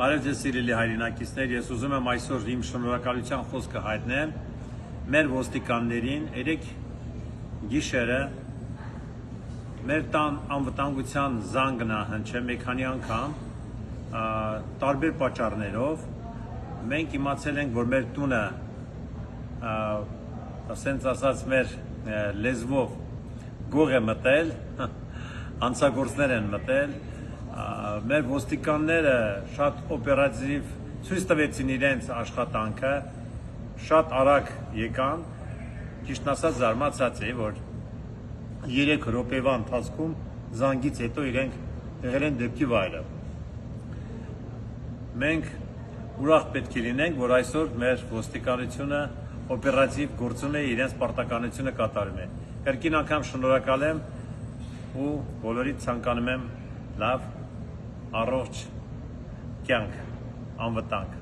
Արև ձեզ սիրելի հայրենակիցներ, ես ուզում եմ այսօր իմ շնորհակալության խոսքը հայտնեմ մեր ոստիկաններին, երեք գիշերը մեր տան անվտանգության զանգն հնչել մի քանի անգամ տարբեր պատճառներով մենք իմացել ենք, որ մեր տունը ասենց ասած մեր լեզվով գող է մտել, հանցագործներ են մտել, մեր ոստիկանները շատ օպերատիվ ցույց տվեցին իրենց աշխատանքը, շատ արագ եկան, ճիշտ ասած զարմացած էի, որ 3 րոպեվա ընթացքում զանգից հետո իրենք եղել են դեպքի վայրը։ Մենք ուրախ պետք է լինենք, որ այսօր մեր ոստիկանությունը օպերատիվ գործում է, իրենց պարտականությունը կատարում է։ Կրկին անգամ շնորհակալ եմ ու բոլորիդ ցանկանում եմ լավ, առողջ կյանք, անվտանգ։